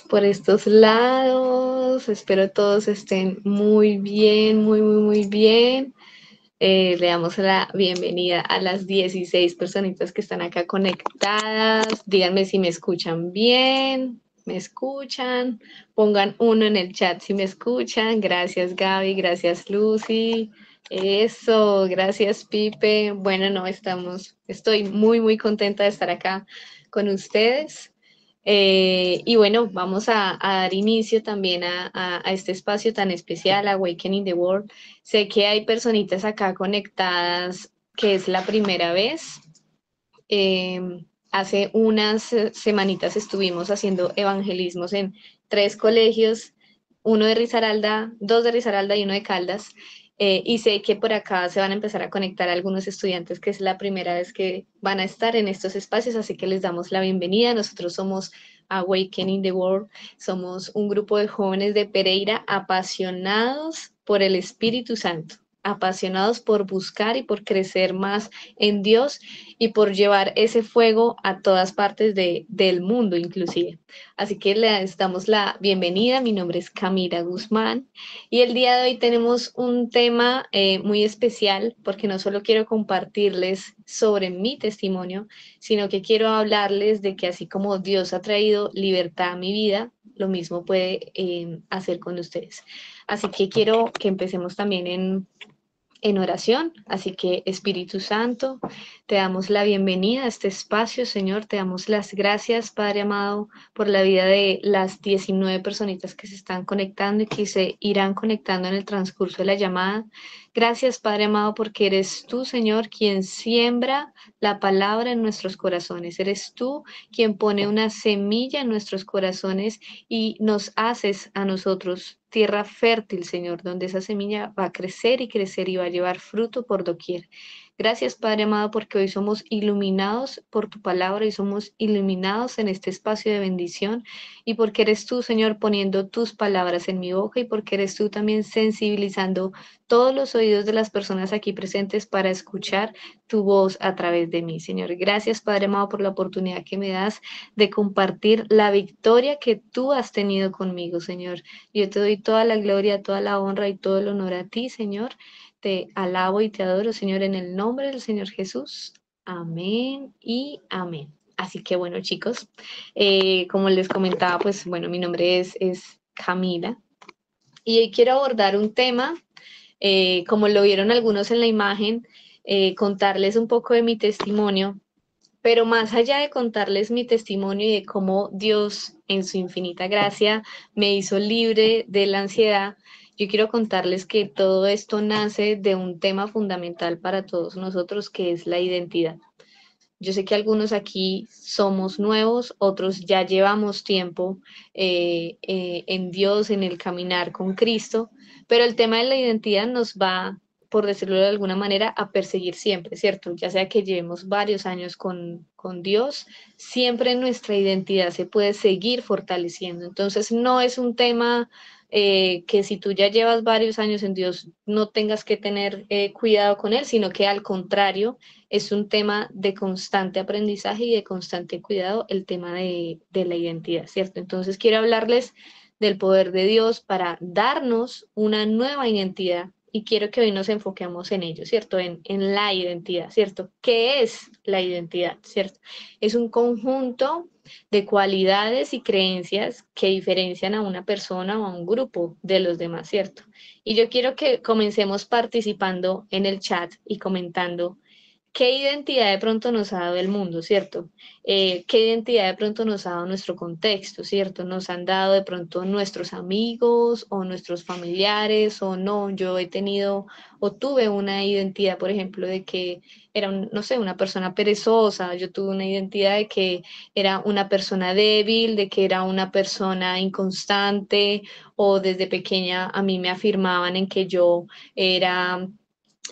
por estos lados. Espero todos estén muy bien, muy bien. Le damos la bienvenida a las 16 personitas que están acá conectadas. Díganme si me escuchan bien. ¿Me escuchan? Pongan uno en el chat si me escuchan. Gracias, Gaby. Gracias, Lucy. Eso, gracias, Pipe. Bueno, no, estoy muy contenta de estar acá con ustedes. Y bueno, vamos a dar inicio también a este espacio tan especial, Awakening the World. Sé que hay personitas acá conectadas que es la primera vez. Hace unas semanitas estuvimos haciendo evangelismos en 3 colegios, uno de Risaralda, 2 de Risaralda y uno de Caldas. Y sé que por acá se van a empezar a conectar algunos estudiantes que es la primera vez que van a estar en estos espacios, así que les damos la bienvenida. Nosotros somos Awakening the World, somos un grupo de jóvenes de Pereira apasionados por el Espíritu Santo, apasionados por buscar y por crecer más en Dios y por llevar ese fuego a todas partes del mundo inclusive. Así que les damos la bienvenida. Mi nombre es Camila Guzmán y el día de hoy tenemos un tema muy especial porque no solo quiero compartirles sobre mi testimonio, sino que quiero hablarles de que así como Dios ha traído libertad a mi vida, lo mismo puede hacer con ustedes. Así que quiero que empecemos también en oración. Así que Espíritu Santo, te damos la bienvenida a este espacio, Señor. Te damos las gracias, Padre amado, por la vida de las 19 personitas que se están conectando y que se irán conectando en el transcurso de la llamada. Gracias, Padre amado, porque eres tú, Señor, quien siembra la palabra en nuestros corazones. Eres tú quien pone una semilla en nuestros corazones y nos haces a nosotros tierra fértil, Señor, donde esa semilla va a crecer y crecer y va a llevar fruto por doquier. Gracias, Padre amado, porque hoy somos iluminados por tu palabra y somos iluminados en este espacio de bendición y porque eres tú, Señor, poniendo tus palabras en mi boca y porque eres tú también sensibilizando todos los oídos de las personas aquí presentes para escuchar tu voz a través de mí, Señor. Gracias, Padre amado, por la oportunidad que me das de compartir la victoria que tú has tenido conmigo, Señor. Yo te doy toda la gloria, toda la honra y todo el honor a ti, Señor. Te alabo y te adoro, Señor, en el nombre del Señor Jesús. Amén y amén. Así que bueno, chicos, como les comentaba, pues bueno, mi nombre es Camila y hoy quiero abordar un tema, como lo vieron algunos en la imagen, contarles un poco de mi testimonio, pero más allá de contarles mi testimonio y de cómo Dios en su infinita gracia me hizo libre de la ansiedad, yo quiero contarles que todo esto nace de un tema fundamental para todos nosotros, que es la identidad. Yo sé que algunos aquí somos nuevos, otros ya llevamos tiempo en Dios, en el caminar con Cristo, pero el tema de la identidad nos va, por decirlo de alguna manera, a perseguir siempre, ¿cierto? Ya sea que llevemos varios años con Dios, siempre nuestra identidad se puede seguir fortaleciendo. Entonces, no es un tema que si tú ya llevas varios años en Dios no tengas que tener cuidado con él, sino que al contrario, es un tema de constante aprendizaje y de constante cuidado el tema de la identidad, ¿cierto? Entonces quiero hablarles del poder de Dios para darnos una nueva identidad y quiero que hoy nos enfoquemos en ello, ¿cierto? En la identidad, ¿cierto? ¿Qué es la identidad, ¿cierto? Es un conjunto de cualidades y creencias que diferencian a una persona o a un grupo de los demás, ¿cierto? Y yo quiero que comencemos participando en el chat y comentando qué identidad de pronto nos ha dado el mundo, ¿cierto? Qué identidad de pronto nos ha dado nuestro contexto, ¿cierto? Nos han dado de pronto nuestros amigos o nuestros familiares o no. Yo he tenido o tuve una identidad, por ejemplo, de que era, no sé, una persona perezosa. Yo tuve una identidad de que era una persona débil, de que era una persona inconstante o desde pequeña a mí me afirmaban en que yo era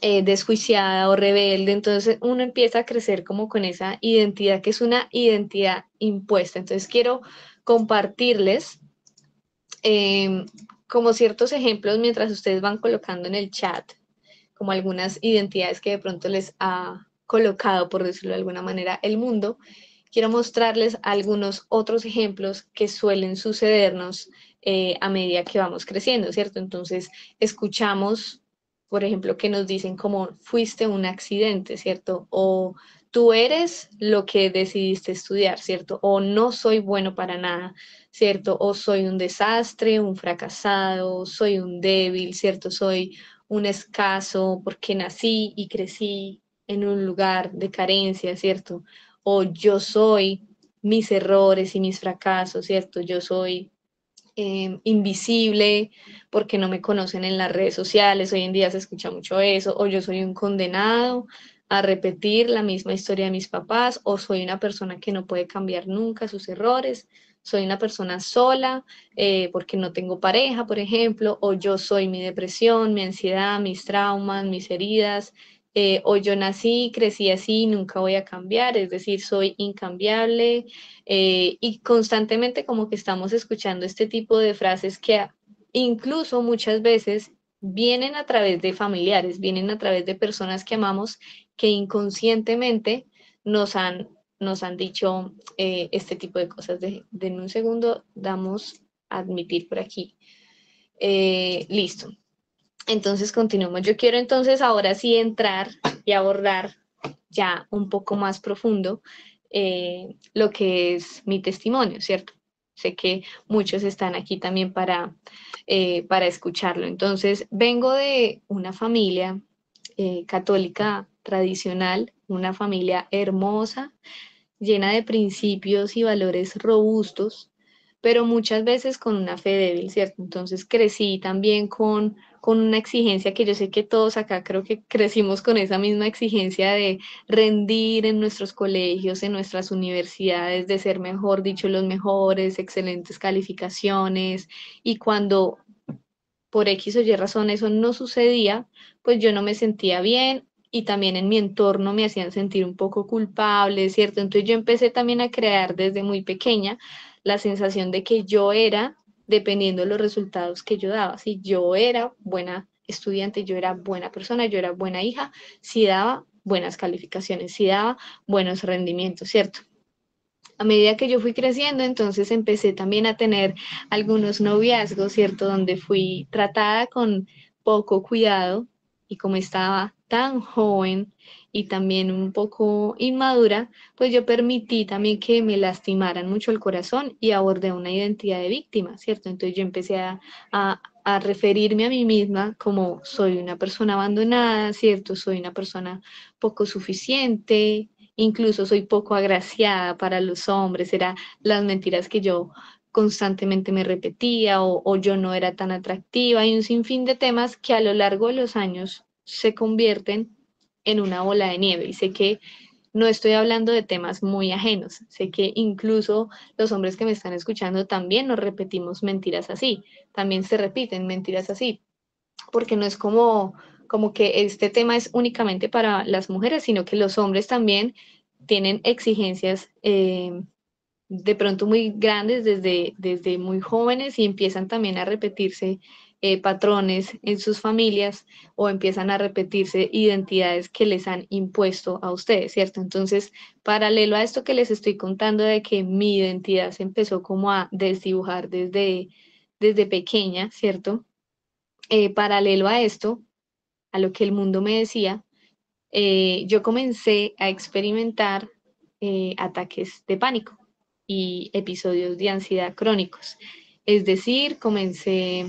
desjuiciada o rebelde, entonces uno empieza a crecer como con esa identidad que es una identidad impuesta. Entonces quiero compartirles eh, como ciertos ejemplos mientras ustedes van colocando en el chat, como algunas identidades que de pronto les ha colocado, por decirlo de alguna manera, el mundo, quiero mostrarles algunos otros ejemplos que suelen sucedernos a medida que vamos creciendo, ¿cierto? Entonces, escuchamos, por ejemplo, que nos dicen como fuiste un accidente, ¿cierto? O tú eres lo que decidiste estudiar, ¿cierto? O no soy bueno para nada, ¿cierto? O soy un desastre, un fracasado, soy un débil, ¿cierto? Soy un escaso porque nací y crecí en un lugar de carencia, ¿cierto? O yo soy mis errores y mis fracasos, ¿cierto? Yo soy invisible porque no me conocen en las redes sociales, hoy en día se escucha mucho eso, o yo soy un condenado a repetir la misma historia de mis papás, o soy una persona que no puede cambiar nunca sus errores, soy una persona sola porque no tengo pareja, por ejemplo, o yo soy mi depresión, mi ansiedad, mis traumas, mis heridas, o yo nací, crecí así, nunca voy a cambiar, es decir, soy incambiable, y constantemente como que estamos escuchando este tipo de frases que incluso muchas veces vienen a través de familiares, vienen a través de personas que amamos, que inconscientemente nos han, nos han dicho este tipo de cosas. En un segundo, damos a admitir por aquí. Listo. Entonces continuamos. Yo quiero entonces ahora sí entrar y abordar ya un poco más profundo lo que es mi testimonio, ¿cierto? Sé que muchos están aquí también para escucharlo. Entonces, vengo de una familia católica tradicional, una familia hermosa, llena de principios y valores robustos, pero muchas veces con una fe débil, ¿cierto? Entonces crecí también con una exigencia que yo sé que todos acá creo que crecimos con esa misma exigencia de rendir en nuestros colegios, en nuestras universidades, de ser, mejor dicho, los mejores, excelentes calificaciones, y cuando por X o Y razón eso no sucedía, pues yo no me sentía bien y también en mi entorno me hacían sentir un poco culpable, ¿cierto? Entonces yo empecé también a crear desde muy pequeña la sensación de que yo era, dependiendo de los resultados que yo daba, si yo era buena estudiante, yo era buena persona, yo era buena hija, si daba buenas calificaciones, si daba buenos rendimientos, ¿cierto? A medida que yo fui creciendo, entonces empecé también a tener algunos noviazgos, ¿cierto? Donde fui tratada con poco cuidado y como estaba tan joven y también un poco inmadura, pues yo permití también que me lastimaran mucho el corazón y abordé una identidad de víctima, ¿cierto? Entonces yo empecé a referirme a mí misma como soy una persona abandonada, ¿cierto? Soy una persona poco suficiente, incluso soy poco agraciada para los hombres, eran las mentiras que yo constantemente me repetía, o yo no era tan atractiva, y un sinfín de temas que a lo largo de los años se convierten en una bola de nieve. Y sé que no estoy hablando de temas muy ajenos, sé que incluso los hombres que me están escuchando también nos repetimos mentiras así, también se repiten mentiras así, porque no es como que este tema es únicamente para las mujeres, sino que los hombres también tienen exigencias de pronto muy grandes desde muy jóvenes, y empiezan también a repetirse patrones en sus familias, o empiezan a repetirse identidades que les han impuesto a ustedes, ¿cierto? Entonces, paralelo a esto que les estoy contando de que mi identidad se empezó como a desdibujar desde pequeña, ¿cierto? Paralelo a esto, a lo que el mundo me decía, yo comencé a experimentar ataques de pánico y episodios de ansiedad crónicos. Es decir, comencé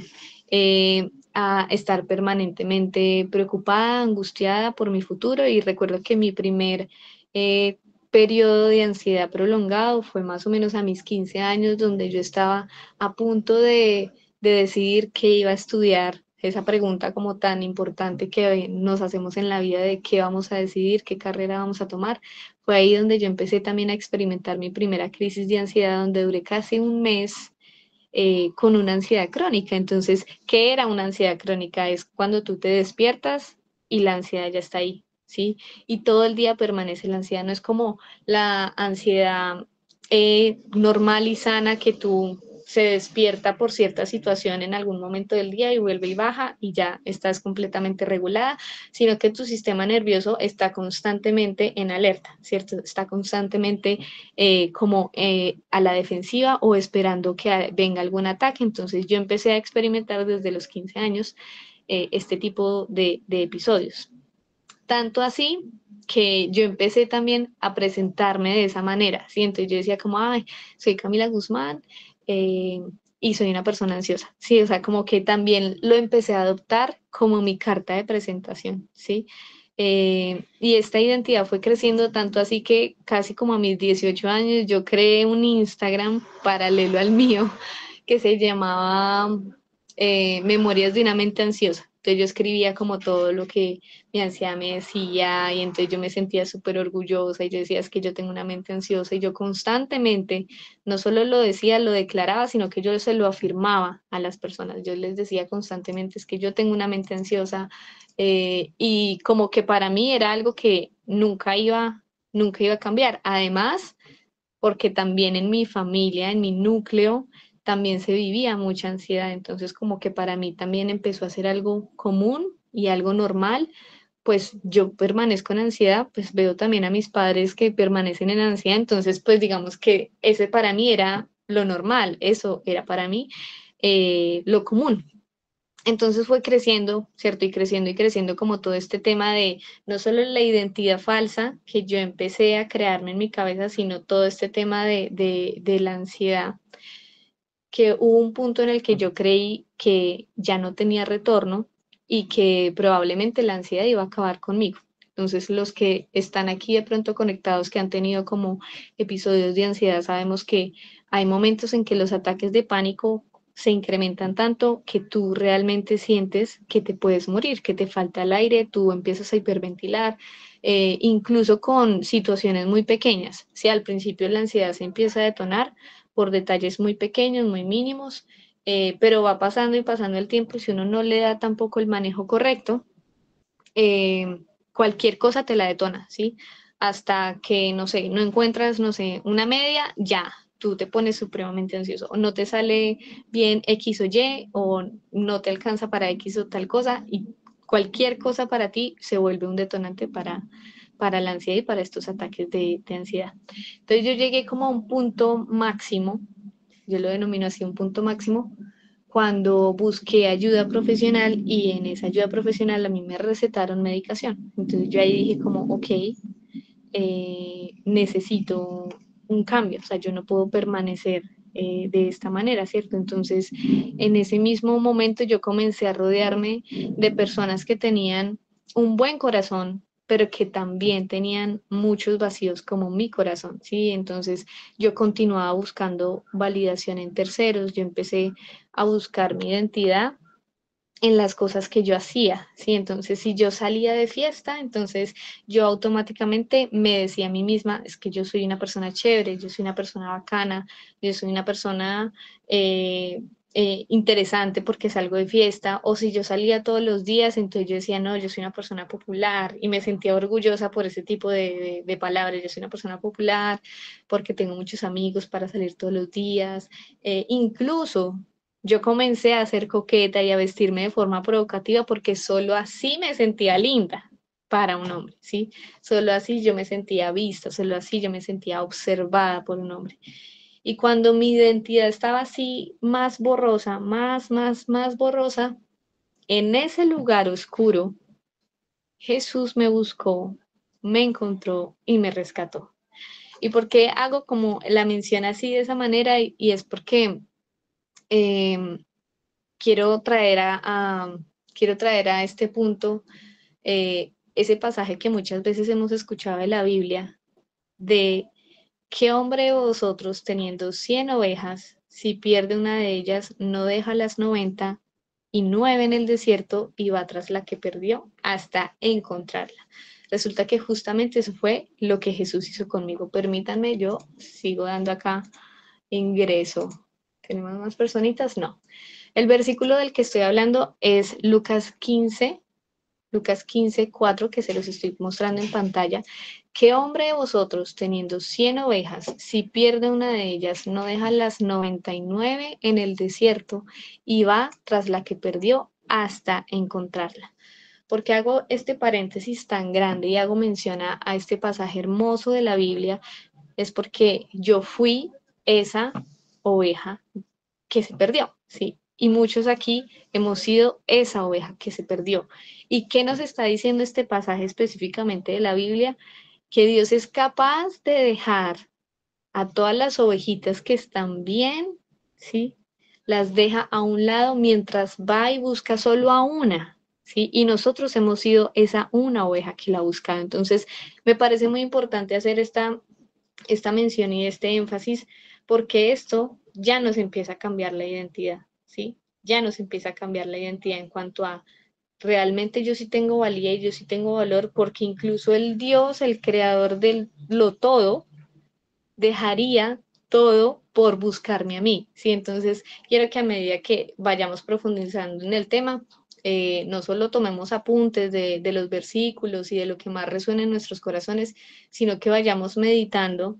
a estar permanentemente preocupada, angustiada por mi futuro, y recuerdo que mi primer periodo de ansiedad prolongado fue más o menos a mis 15 años, donde yo estaba a punto de decidir qué iba a estudiar, esa pregunta como tan importante que nos hacemos en la vida de qué vamos a decidir, qué carrera vamos a tomar. Fue ahí donde yo empecé también a experimentar mi primera crisis de ansiedad, donde duré casi un mes con una ansiedad crónica. Entonces, ¿qué era una ansiedad crónica? Es cuando tú te despiertas y la ansiedad ya está ahí, ¿sí? Y todo el día permanece la ansiedad. No es como la ansiedad normal y sana que tú se despierta por cierta situación en algún momento del día y vuelve y baja y ya estás completamente regulada, sino que tu sistema nervioso está constantemente en alerta, ¿cierto? Está constantemente a la defensiva o esperando que venga algún ataque. Entonces yo empecé a experimentar desde los 15 años este tipo de episodios. Tanto así que yo empecé también a presentarme de esa manera, ¿sí? Entonces yo decía como, ay, soy Camila Guzmán y soy una persona ansiosa, ¿sí? O sea, como que también lo empecé a adoptar como mi carta de presentación, ¿sí? Y esta identidad fue creciendo tanto así que casi como a mis 18 años yo creé un Instagram paralelo al mío que se llamaba Memorias de una mente ansiosa. Entonces yo escribía como todo lo que mi ansiedad me decía y entonces yo me sentía súper orgullosa y yo decía es que yo tengo una mente ansiosa y yo constantemente no solo lo decía, lo declaraba, sino que yo se lo afirmaba a las personas. Yo les decía constantemente es que yo tengo una mente ansiosa y como que para mí era algo que nunca iba a cambiar. Además, porque también en mi familia, en mi núcleo, también se vivía mucha ansiedad, entonces como que para mí también empezó a ser algo común y algo normal, pues yo permanezco en ansiedad, pues veo también a mis padres que permanecen en ansiedad, entonces pues digamos que ese para mí era lo normal, eso era para mí lo común. Entonces fue creciendo, ¿cierto? Y creciendo y creciendo como todo este tema de no solo la identidad falsa que yo empecé a crearme en mi cabeza, sino todo este tema de la ansiedad, que hubo un punto en el que yo creí que ya no tenía retorno y que probablemente la ansiedad iba a acabar conmigo. Entonces, los que están aquí de pronto conectados, que han tenido como episodios de ansiedad, sabemos que hay momentos en que los ataques de pánico se incrementan tanto que tú realmente sientes que te puedes morir, que te falta el aire, tú empiezas a hiperventilar, incluso con situaciones muy pequeñas. Si al principio la ansiedad se empieza a detonar, por detalles muy pequeños, muy mínimos, pero va pasando y pasando el tiempo y si uno no le da tampoco el manejo correcto, cualquier cosa te la detona, ¿sí? Hasta que, no sé, no encuentras, no sé, una media, ya, tú te pones supremamente ansioso, o no te sale bien X o Y, o no te alcanza para X o tal cosa, y cualquier cosa para ti se vuelve un detonante para la ansiedad y para estos ataques de ansiedad. Entonces yo llegué como a un punto máximo, yo lo denomino así, un punto máximo, cuando busqué ayuda profesional y en esa ayuda profesional a mí me recetaron medicación. Entonces yo ahí dije como, ok, necesito un cambio, o sea, yo no puedo permanecer de esta manera, ¿cierto? Entonces, en ese mismo momento yo comencé a rodearme de personas que tenían un buen corazón, pero que también tenían muchos vacíos como mi corazón, ¿sí? Entonces yo continuaba buscando validación en terceros, yo empecé a buscar mi identidad en las cosas que yo hacía, ¿sí? Entonces, si yo salía de fiesta, entonces yo automáticamente me decía a mí misma, es que yo soy una persona chévere, yo soy una persona bacana, yo soy una persona interesante porque salgo de fiesta, o si yo salía todos los días, entonces yo decía, no, yo soy una persona popular y me sentía orgullosa por ese tipo de palabras, yo soy una persona popular porque tengo muchos amigos para salir todos los días, incluso yo comencé a ser coqueta y a vestirme de forma provocativa porque solo así me sentía linda para un hombre, ¿sí? Solo así yo me sentía vista, solo así yo me sentía observada por un hombre. Y cuando mi identidad estaba así más borrosa, más borrosa, en ese lugar oscuro, Jesús me buscó, me encontró y me rescató. ¿Y por qué hago como la mención así de esa manera? Y es porque eh, quiero traer quiero traer a este punto ese pasaje que muchas veces hemos escuchado de la Biblia, de qué hombre de vosotros teniendo 100 ovejas, si pierde una de ellas, no deja las 90 y 9 en el desierto y va tras la que perdió hasta encontrarla. Resulta que justamente eso fue lo que Jesús hizo conmigo. Permítanme, yo sigo dando acá ingreso. ¿Tenemos más personitas? No. El versículo del que estoy hablando es Lucas 15, Lucas 15:4, que se los estoy mostrando en pantalla. ¿Qué hombre de vosotros, teniendo 100 ovejas, si pierde una de ellas, no deja las 99 en el desierto y va tras la que perdió hasta encontrarla? Porque hago este paréntesis tan grande y hago mención a este pasaje hermoso de la Biblia, es porque yo fui esa oveja que se perdió, ¿sí? Y muchos aquí hemos sido esa oveja que se perdió. ¿Y qué nos está diciendo este pasaje específicamente de la Biblia? Que Dios es capaz de dejar a todas las ovejitas que están bien, ¿sí? Las deja a un lado mientras va y busca solo a una, ¿sí? Y nosotros hemos sido esa una oveja que la ha buscado. Entonces, me parece muy importante hacer esta mención y este énfasis, porque esto ya nos empieza a cambiar la identidad, ¿sí? Ya nos empieza a cambiar la identidad en cuanto a realmente yo sí tengo valía y yo sí tengo valor, porque incluso el Dios, el creador del lo todo, dejaría todo por buscarme a mí, ¿sí? Entonces, quiero que a medida que vayamos profundizando en el tema, no solo tomemos apuntes de los versículos y de lo que más resuena en nuestros corazones, sino que vayamos meditando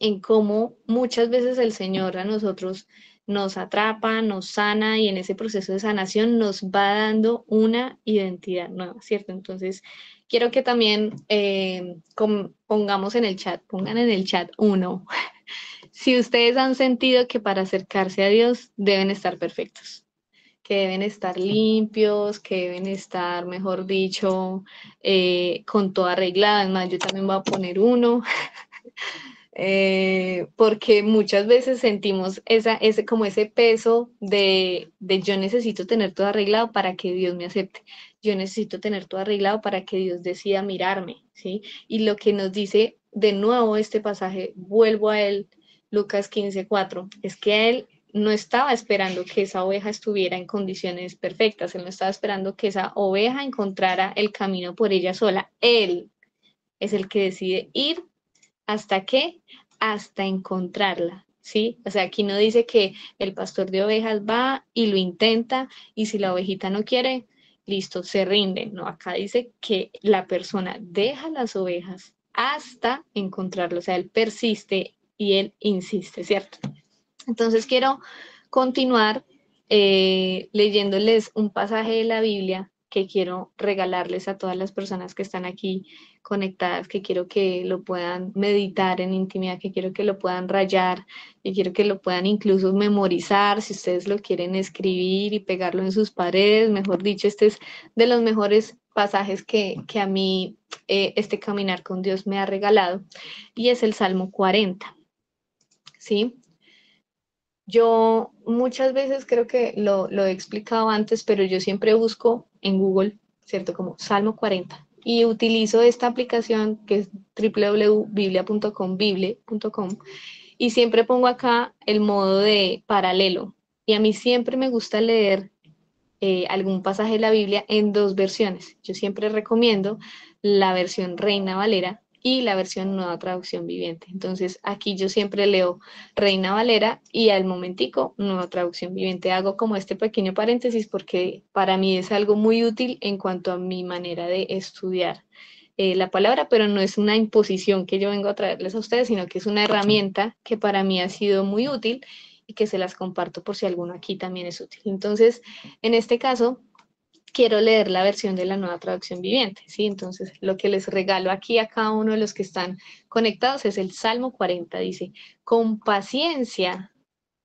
en cómo muchas veces el Señor a nosotros nos atrapa, nos sana y en ese proceso de sanación nos va dando una identidad nueva, ¿cierto? Entonces, quiero que también pongamos en el chat, pongan en el chat uno, si ustedes han sentido que para acercarse a Dios deben estar perfectos, que deben estar limpios, que deben estar, mejor dicho, con todo arreglado. Además, yo también voy a poner uno, porque muchas veces sentimos como ese peso de yo necesito tener todo arreglado para que Dios me acepte, yo necesito tener todo arreglado para que Dios decida mirarme, ¿sí? Y lo que nos dice de nuevo este pasaje, vuelvo a él, Lucas 15:4, es que él no estaba esperando que esa oveja estuviera en condiciones perfectas, él no estaba esperando que esa oveja encontrara el camino por ella sola, él es el que decide ir. ¿Hasta qué? Hasta encontrarla, ¿sí? O sea, aquí no dice que el pastor de ovejas va y lo intenta y si la ovejita no quiere, listo, se rinde. No, acá dice que la persona deja las ovejas hasta encontrarlo. O sea, él persiste y él insiste, ¿cierto? Entonces quiero continuar leyéndoles un pasaje de la Biblia que quiero regalarles a todas las personas que están aquí conectadas, que quiero que lo puedan meditar en intimidad, que quiero que lo puedan rayar, que quiero que lo puedan incluso memorizar, si ustedes lo quieren escribir y pegarlo en sus paredes, mejor dicho, este es de los mejores pasajes que a mí este caminar con Dios me ha regalado, y es el Salmo 40, ¿sí? Yo muchas veces creo que lo he explicado antes, pero yo siempre busco en Google, ¿cierto? Como Salmo 40. Y utilizo esta aplicación que es www.biblia.com, bible.com, y siempre pongo acá el modo de paralelo. Y a mí siempre me gusta leer algún pasaje de la Biblia en dos versiones. Yo siempre recomiendo la versión Reina Valera y la versión Nueva Traducción Viviente. Entonces, aquí yo siempre leo Reina Valera y al momentico Nueva Traducción Viviente. Hago como este pequeño paréntesis porque para mí es algo muy útil en cuanto a mi manera de estudiar la palabra, pero no es una imposición que yo vengo a traerles a ustedes, sino que es una herramienta que para mí ha sido muy útil y que se las comparto por si alguno aquí también es útil. Entonces, en este caso, quiero leer la versión de la Nueva Traducción Viviente, ¿sí? Entonces, lo que les regalo aquí a cada uno de los que están conectados es el Salmo 40, dice, con paciencia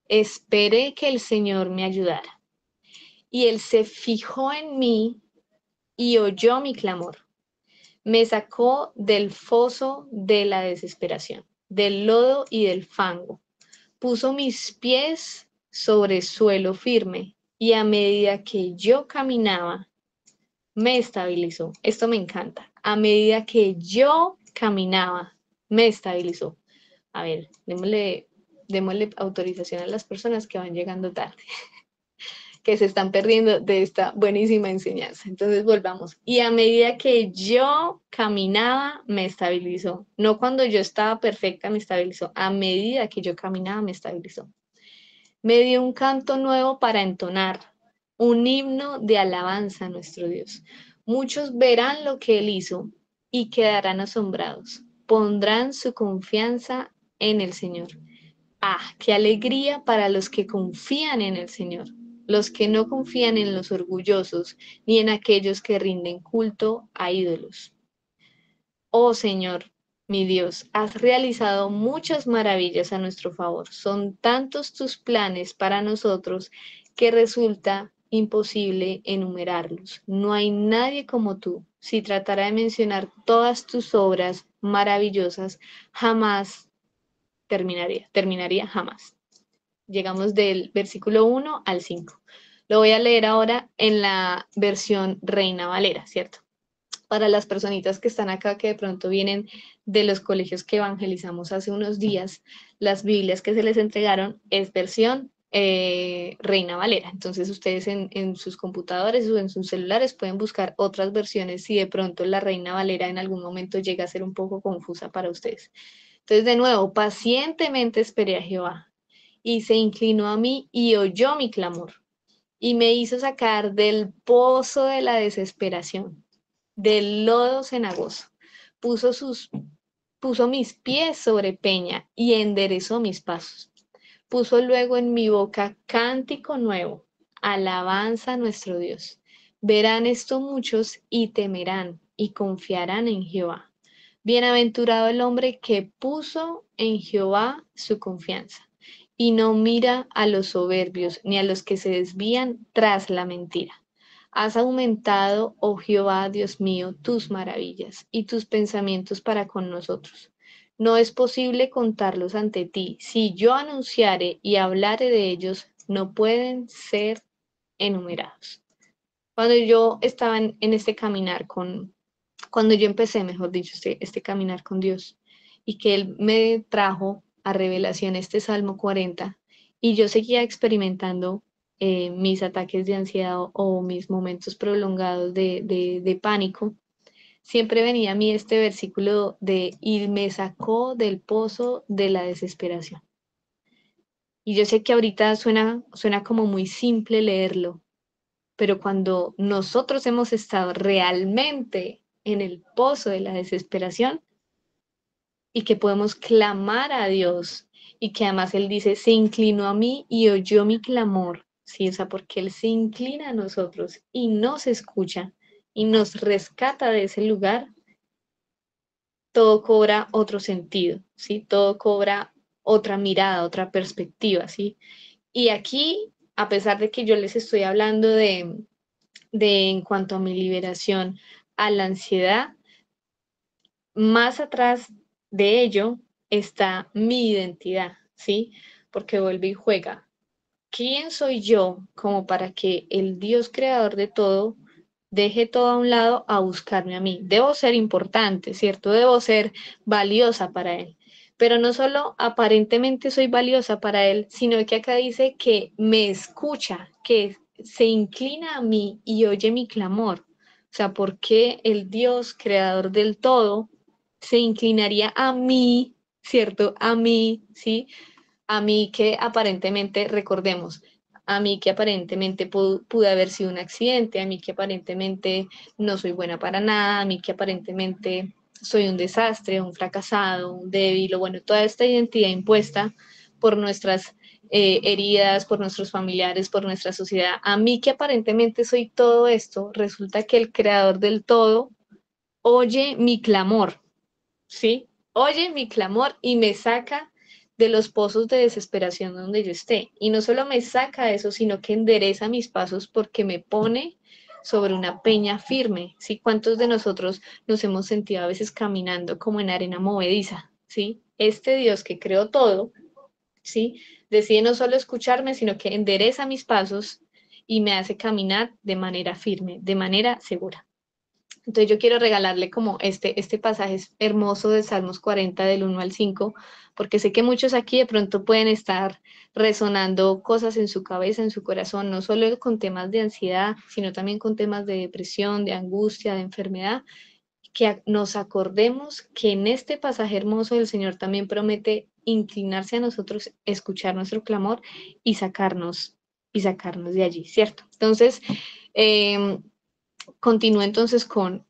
esperé que el Señor me ayudara, y Él se fijó en mí y oyó mi clamor. Me sacó del foso de la desesperación, del lodo y del fango. Puso mis pies sobre suelo firme y a medida que yo caminaba, me estabilizó. Esto me encanta. A medida que yo caminaba, me estabilizó. A ver, démosle autorización a las personas que van llegando tarde, que se están perdiendo de esta buenísima enseñanza. Entonces volvamos. Y a medida que yo caminaba, me estabilizó. No cuando yo estaba perfecta, me estabilizó. A medida que yo caminaba, me estabilizó. Me dio un canto nuevo para entonar, un himno de alabanza a nuestro Dios. Muchos verán lo que él hizo y quedarán asombrados. Pondrán su confianza en el Señor. Ah, qué alegría para los que confían en el Señor, los que no confían en los orgullosos ni en aquellos que rinden culto a ídolos. Oh Señor, mi Dios, has realizado muchas maravillas a nuestro favor. Son tantos tus planes para nosotros que resulta imposible enumerarlos. No hay nadie como tú. Si tratara de mencionar todas tus obras maravillosas, jamás terminaría jamás. Llegamos del versículo 1 al 5. Lo voy a leer ahora en la versión Reina Valera, ¿cierto? Para las personitas que están acá, que de pronto vienen de los colegios que evangelizamos hace unos días, las Biblias que se les entregaron es versión Reina Valera. Entonces ustedes en sus computadores o en sus celulares pueden buscar otras versiones si de pronto la Reina Valera en algún momento llega a ser un poco confusa para ustedes. Entonces, de nuevo, pacientemente esperé a Jehová y se inclinó a mí y oyó mi clamor y me hizo sacar del pozo de la desesperación, del lodo cenagoso. Puso, sus, puso mis pies sobre peña y enderezó mis pasos. Puso luego en mi boca cántico nuevo, alabanza a nuestro Dios. Verán esto muchos y temerán y confiarán en Jehová. Bienaventurado el hombre que puso en Jehová su confianza y no mira a los soberbios ni a los que se desvían tras la mentira. Has aumentado, oh Jehová, Dios mío, tus maravillas y tus pensamientos para con nosotros. No es posible contarlos ante ti. Si yo anunciare y hablare de ellos, no pueden ser enumerados. Cuando yo estaba en este caminar cuando yo empecé, mejor dicho, este caminar con Dios, y que Él me trajo a revelación este Salmo 40, y yo seguía experimentando mis ataques de ansiedad o mis momentos prolongados de pánico, siempre venía a mí este versículo de, y me sacó del pozo de la desesperación. Y yo sé que ahorita suena como muy simple leerlo, pero cuando nosotros hemos estado realmente en el pozo de la desesperación y que podemos clamar a Dios y que además Él dice, se inclinó a mí y oyó mi clamor, ¿sí? O sea, porque Él se inclina a nosotros y nos escucha y nos rescata de ese lugar, todo cobra otro sentido, ¿sí? Todo cobra otra mirada, otra perspectiva, ¿sí? Y aquí, a pesar de que yo les estoy hablando de en cuanto a mi liberación a la ansiedad, más atrás de ello está mi identidad, ¿sí? Porque vuelve y juega. ¿Quién soy yo como para que el Dios creador de todo deje todo a un lado a buscarme a mí? Debo ser importante, ¿cierto? Debo ser valiosa para Él. Pero no solo aparentemente soy valiosa para Él, sino que acá dice que me escucha, que se inclina a mí y oye mi clamor. O sea, ¿por qué el Dios creador del todo se inclinaría a mí, ¿cierto? A mí, ¿sí? A mí que aparentemente, recordemos, a mí que aparentemente pude haber sido un accidente, a mí que aparentemente no soy buena para nada, a mí que aparentemente soy un desastre, un fracasado, un débil, o bueno, toda esta identidad impuesta por nuestras heridas, por nuestros familiares, por nuestra sociedad. A mí que aparentemente soy todo esto, resulta que el creador del todo oye mi clamor, ¿sí? Oye mi clamor y me saca de los pozos de desesperación donde yo esté. Y no solo me saca de eso, sino que endereza mis pasos porque me pone sobre una peña firme, ¿sí? ¿Cuántos de nosotros nos hemos sentido a veces caminando como en arena movediza, ¿sí? Este Dios que creó todo, ¿sí? Decide no solo escucharme, sino que endereza mis pasos y me hace caminar de manera firme, de manera segura. Entonces yo quiero regalarle como este pasaje hermoso de Salmos 40 del 1 al 5, porque sé que muchos aquí de pronto pueden estar resonando cosas en su cabeza, en su corazón, no solo con temas de ansiedad, sino también con temas de depresión, de angustia, de enfermedad, que nos acordemos que en este pasaje hermoso el Señor también promete inclinarse a nosotros, escuchar nuestro clamor y sacarnos de allí, ¿cierto? Entonces, continúo entonces con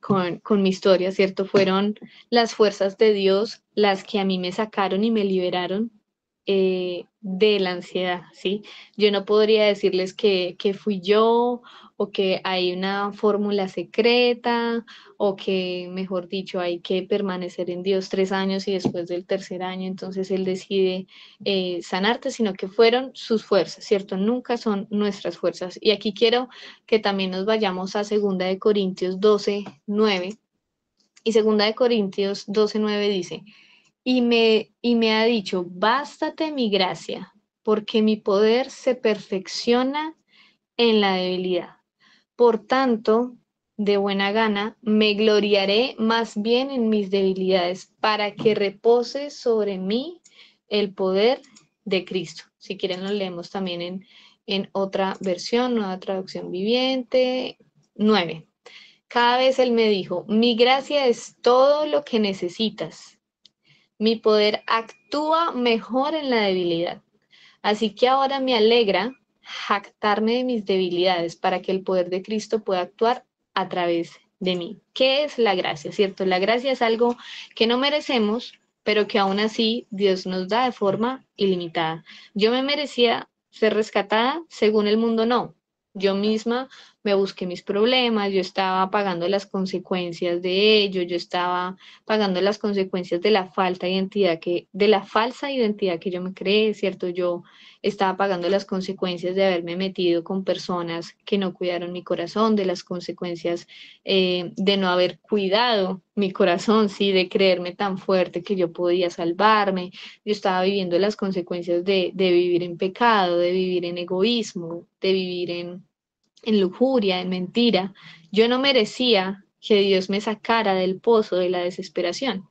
mi historia, ¿cierto? Fueron las fuerzas de Dios las que a mí me sacaron y me liberaron de la ansiedad, ¿sí? Yo no podría decirles que fui yo o que hay una fórmula secreta o que, mejor dicho, hay que permanecer en Dios 3 años y después del tercer año, entonces Él decide sanarte, sino que fueron sus fuerzas, ¿cierto? Nunca son nuestras fuerzas. Y aquí quiero que también nos vayamos a 2 Corintios 12:9. Y 2 Corintios 12:9 dice, y me ha dicho, bástate mi gracia, porque mi poder se perfecciona en la debilidad. Por tanto, de buena gana, me gloriaré más bien en mis debilidades, para que repose sobre mí el poder de Cristo. Si quieren, lo leemos también en otra versión, Nueva Traducción Viviente 9. Cada vez Él me dijo, mi gracia es todo lo que necesitas. Mi poder actúa mejor en la debilidad. Así que ahora me alegra jactarme de mis debilidades para que el poder de Cristo pueda actuar a través de mí. ¿Qué es la gracia? ¿Cierto? La gracia es algo que no merecemos, pero que aún así Dios nos da de forma ilimitada. Yo me merecía ser rescatada, según el mundo no. Yo misma me busqué mis problemas, yo estaba pagando las consecuencias de ello, yo estaba pagando las consecuencias de la de la falsa identidad que yo me creé, ¿cierto? Yo estaba pagando las consecuencias de haberme metido con personas que no cuidaron mi corazón, de las consecuencias de no haber cuidado mi corazón, sí, de creerme tan fuerte que yo podía salvarme. Yo estaba viviendo las consecuencias de vivir en pecado, de vivir en egoísmo, de vivir en lujuria, en mentira. Yo no merecía que Dios me sacara del pozo de la desesperación,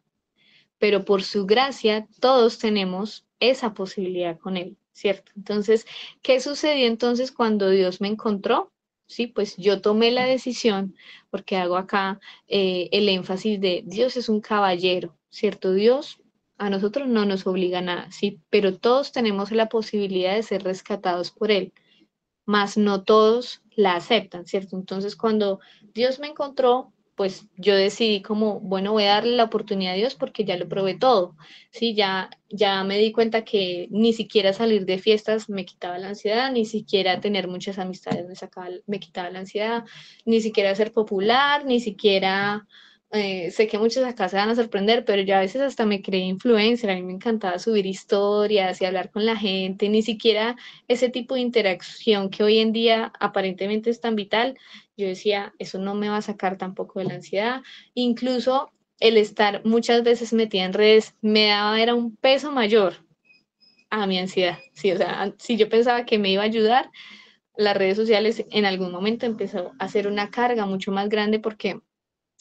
pero por su gracia todos tenemos esa posibilidad con Él, ¿cierto? Entonces, ¿qué sucedió entonces cuando Dios me encontró? Sí, pues yo tomé la decisión, porque hago acá el énfasis de Dios es un caballero, ¿cierto? Dios a nosotros no nos obliga a nada, sí, pero todos tenemos la posibilidad de ser rescatados por Él, mas no todos la aceptan, ¿cierto? Entonces, cuando Dios me encontró, pues yo decidí como, bueno, voy a darle la oportunidad a Dios porque ya lo probé todo, ¿sí? Ya me di cuenta que ni siquiera salir de fiestas me quitaba la ansiedad, ni siquiera tener muchas amistades me quitaba la ansiedad, ni siquiera ser popular, ni siquiera sé que muchos acá se van a sorprender, pero yo a veces hasta me creí influencer, a mí me encantaba subir historias y hablar con la gente, ni siquiera ese tipo de interacción que hoy en día aparentemente es tan vital, yo decía, eso no me va a sacar tampoco de la ansiedad, incluso el estar muchas veces metida en redes me daba, era un peso mayor a mi ansiedad, sí, o sea, si yo pensaba que me iba a ayudar, las redes sociales en algún momento empezó a ser una carga mucho más grande porque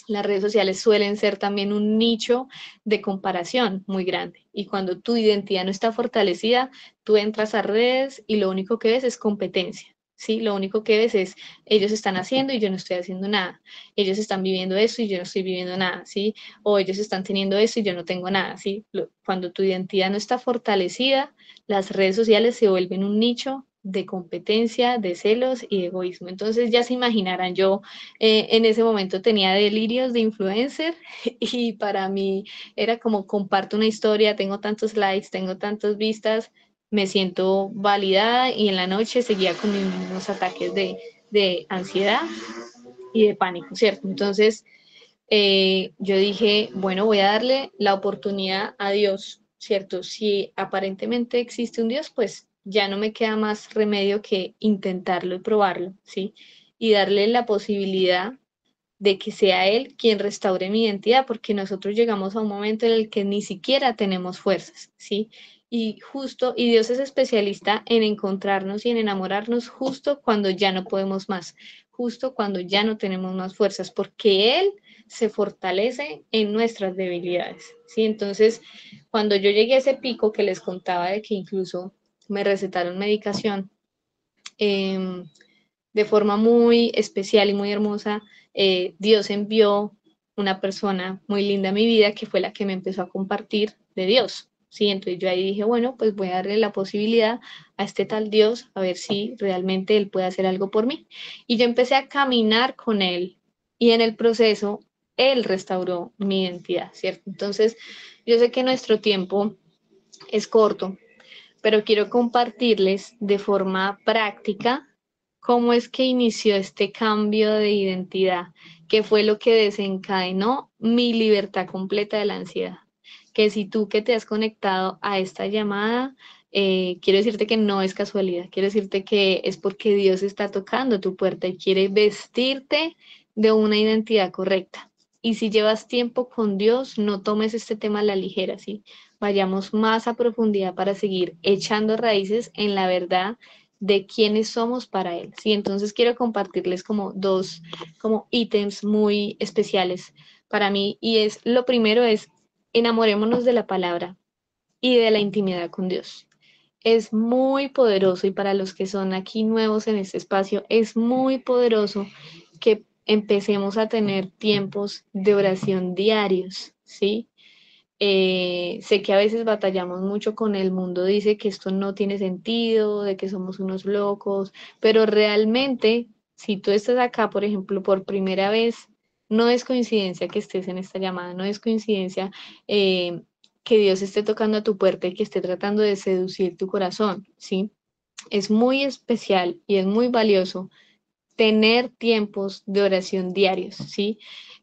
las redes sociales suelen ser también un nicho de comparación muy grande. Y cuando tu identidad no está fortalecida, tú entras a redes y lo único que ves es competencia. Sí, lo único que ves es ellos están haciendo y yo no estoy haciendo nada. Ellos están viviendo eso y yo no estoy viviendo nada, ¿sí? O ellos están teniendo eso y yo no tengo nada, ¿sí? Cuando tu identidad no está fortalecida, las redes sociales se vuelven un nicho de competencia, de celos y de egoísmo. Entonces ya se imaginarán, yo en ese momento tenía delirios de influencer y para mí era como comparto una historia, tengo tantos likes, tengo tantas vistas, me siento validada y en la noche seguía con mis mismos ataques de ansiedad y de pánico, ¿cierto? Entonces yo dije, bueno, voy a darle la oportunidad a Dios, ¿cierto? Si aparentemente existe un Dios, pues ya no me queda más remedio que intentarlo y probarlo, ¿sí? Y darle la posibilidad de que sea Él quien restaure mi identidad, porque nosotros llegamos a un momento en el que ni siquiera tenemos fuerzas, ¿sí? Y Dios es especialista en encontrarnos y en enamorarnos justo cuando ya no podemos más, justo cuando ya no tenemos más fuerzas, porque Él se fortalece en nuestras debilidades, ¿sí? Entonces, cuando yo llegué a ese pico que les contaba de que incluso me recetaron medicación, eh, de forma muy especial y muy hermosa, Dios envió una persona muy linda a mi vida que fue la que me empezó a compartir de Dios. Sí, entonces yo ahí dije, bueno, pues voy a darle la posibilidad a este tal Dios a ver si realmente Él puede hacer algo por mí. Y yo empecé a caminar con Él y en el proceso Él restauró mi identidad, ¿cierto? Entonces, yo sé que nuestro tiempo es corto, pero quiero compartirles de forma práctica cómo es que inició este cambio de identidad, que fue lo que desencadenó mi libertad completa de la ansiedad. Que si tú que te has conectado a esta llamada, quiero decirte que no es casualidad, quiero decirte que es porque Dios está tocando tu puerta y quiere vestirte de una identidad correcta. Y si llevas tiempo con Dios, no tomes este tema a la ligera, ¿sí? Vayamos más a profundidad para seguir echando raíces en la verdad de quiénes somos para Él, ¿sí? Entonces quiero compartirles como dos como ítems muy especiales para mí y es, lo primero es, enamorémonos de la palabra y de la intimidad con Dios. Es muy poderoso y para los que son aquí nuevos en este espacio, es muy poderoso que empecemos a tener tiempos de oración diarios, ¿sí? Sé que a veces batallamos mucho con el mundo, dice que esto no tiene sentido, de que somos unos locos, pero realmente, si tú estás acá, por ejemplo, por primera vez, no es coincidencia que estés en esta llamada, no es coincidencia que Dios esté tocando a tu puerta y que esté tratando de seducir tu corazón, ¿sí? Es muy especial y es muy valioso tener tiempos de oración diarios, ¿sí?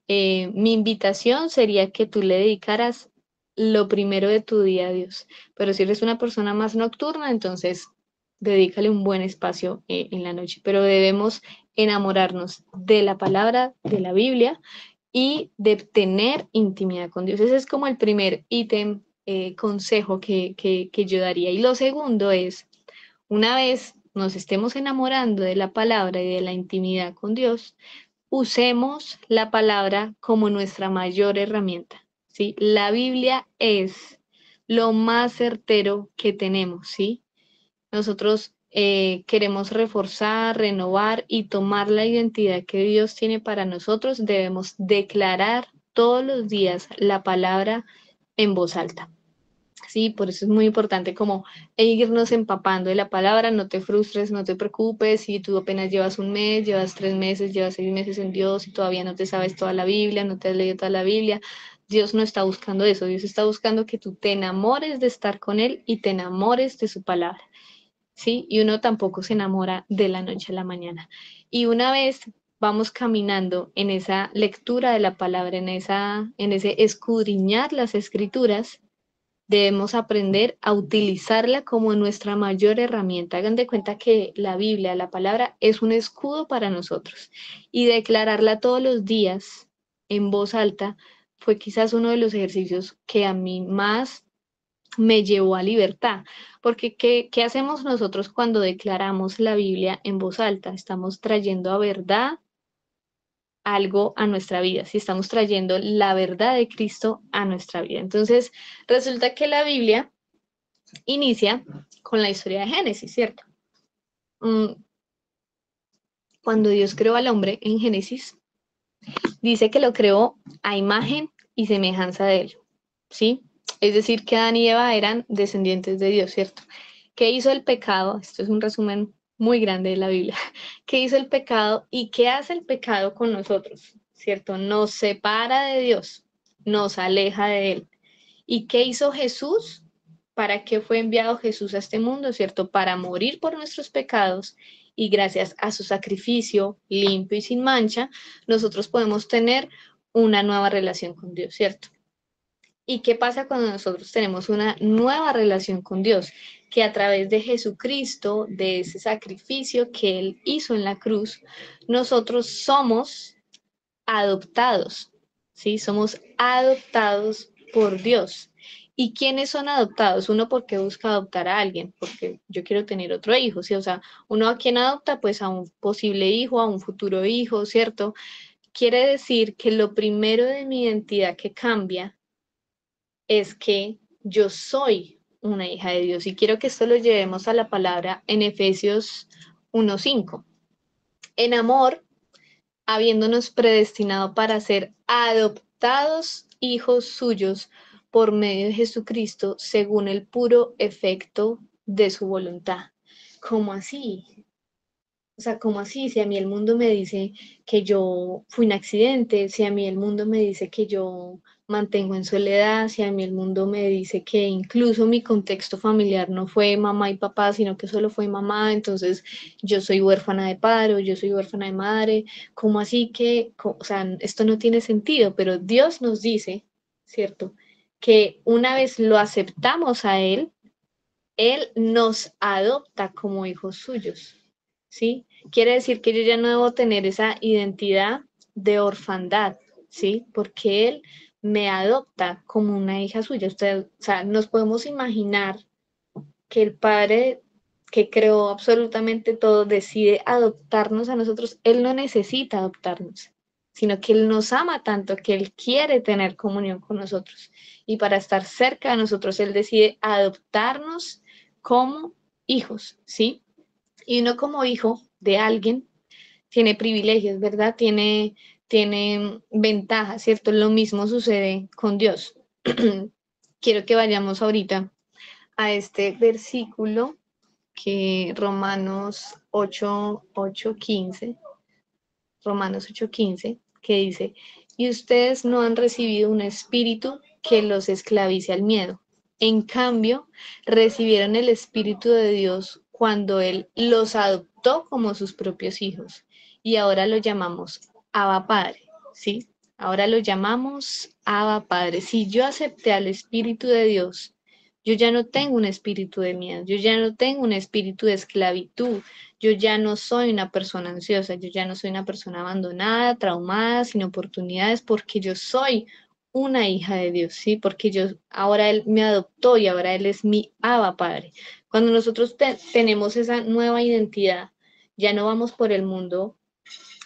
Mi invitación sería que tú le dedicaras lo primero de tu día a Dios, pero si eres una persona más nocturna, entonces dedícale un buen espacio en la noche, pero debemos enamorarnos de la palabra, de la Biblia y de tener intimidad con Dios. Ese es como el primer ítem, consejo que yo daría. Y lo segundo es, una vez nos estemos enamorando de la palabra y de la intimidad con Dios, usemos la palabra como nuestra mayor herramienta, ¿sí? La Biblia es lo más certero que tenemos, ¿sí? Nosotros queremos reforzar, renovar y tomar la identidad que Dios tiene para nosotros, debemos declarar todos los días la palabra en voz alta. Sí, por eso es muy importante como irnos empapando de la palabra, no te frustres, no te preocupes, si tú apenas llevas un mes, llevas 3 meses, llevas 6 meses en Dios y todavía no te sabes toda la Biblia, no te has leído toda la Biblia, Dios no está buscando eso, Dios está buscando que tú te enamores de estar con Él y te enamores de su palabra, ¿sí? Y uno tampoco se enamora de la noche a la mañana. Y una vez vamos caminando en esa lectura de la palabra, en ese escudriñar las escrituras, debemos aprender a utilizarla como nuestra mayor herramienta. Hagan de cuenta que la Biblia, la palabra, es un escudo para nosotros y declararla todos los días en voz alta fue quizás uno de los ejercicios que a mí más me llevó a libertad, porque ¿qué hacemos nosotros cuando declaramos la Biblia en voz alta? Estamos trayendo a verdad algo a nuestra vida, si estamos trayendo la verdad de Cristo a nuestra vida. Entonces, resulta que la Biblia inicia con la historia de Génesis, ¿cierto? Cuando Dios creó al hombre en Génesis, dice que lo creó a imagen y semejanza de él, ¿sí? Es decir, que Adán y Eva eran descendientes de Dios, ¿cierto? ¿Qué hizo el pecado? Esto es un resumen muy grande de la Biblia. ¿Qué hizo el pecado y qué hace el pecado con nosotros? ¿Cierto? Nos separa de Dios, nos aleja de Él. ¿Y qué hizo Jesús? ¿Para qué fue enviado Jesús a este mundo? ¿Cierto? Para morir por nuestros pecados y gracias a su sacrificio limpio y sin mancha, nosotros podemos tener una nueva relación con Dios, ¿cierto? ¿Y qué pasa cuando nosotros tenemos una nueva relación con Dios? Que a través de Jesucristo, de ese sacrificio que Él hizo en la cruz, nosotros somos adoptados, ¿sí? Somos adoptados por Dios. ¿Y quiénes son adoptados? Uno porque busca adoptar a alguien, porque yo quiero tener otro hijo, ¿sí? O sea, uno a quien adopta, pues a un posible hijo, a un futuro hijo, ¿cierto? Quiere decir que lo primero de mi identidad que cambia es que yo soy una hija de Dios. Y quiero que esto lo llevemos a la palabra en Efesios 1:5. En amor, habiéndonos predestinado para ser adoptados hijos suyos por medio de Jesucristo, según el puro efecto de su voluntad. ¿Cómo así? O sea, ¿cómo así? Si a mí el mundo me dice que yo fui un accidente, si a mí el mundo me dice que yo mantengo en soledad, si a mí el mundo me dice que incluso mi contexto familiar no fue mamá y papá, sino que solo fue mamá, entonces yo soy huérfana de padre o yo soy huérfana de madre, ¿cómo así que, o sea, esto no tiene sentido? Pero Dios nos dice, ¿cierto? Que una vez lo aceptamos a Él nos adopta como hijos suyos, ¿sí? Quiere decir que yo ya no debo tener esa identidad de orfandad, ¿sí? Porque Él me adopta como una hija suya. Usted, o sea, nos podemos imaginar que el Padre que creó absolutamente todo decide adoptarnos a nosotros. Él no necesita adoptarnos, sino que Él nos ama tanto que Él quiere tener comunión con nosotros. Y para estar cerca de nosotros, Él decide adoptarnos como hijos, ¿sí? Y uno como hijo de alguien tiene privilegios, ¿verdad? Tiene ventajas, ¿cierto? Lo mismo sucede con Dios. Quiero que vayamos ahorita a este versículo que Romanos 8:15, que dice, y ustedes no han recibido un espíritu que los esclavice al miedo. En cambio, recibieron el Espíritu de Dios cuando Él los adoptó como sus propios hijos. Y ahora lo llamamos Abba Padre, ¿sí? Ahora lo llamamos Abba Padre. Si yo acepté al Espíritu de Dios, yo ya no tengo un espíritu de miedo, yo ya no tengo un espíritu de esclavitud, yo ya no soy una persona ansiosa, yo ya no soy una persona abandonada, traumada, sin oportunidades, porque yo soy una hija de Dios, ¿sí? Porque ahora Él me adoptó y ahora Él es mi Abba Padre. Cuando nosotros tenemos esa nueva identidad, ya no vamos por el mundo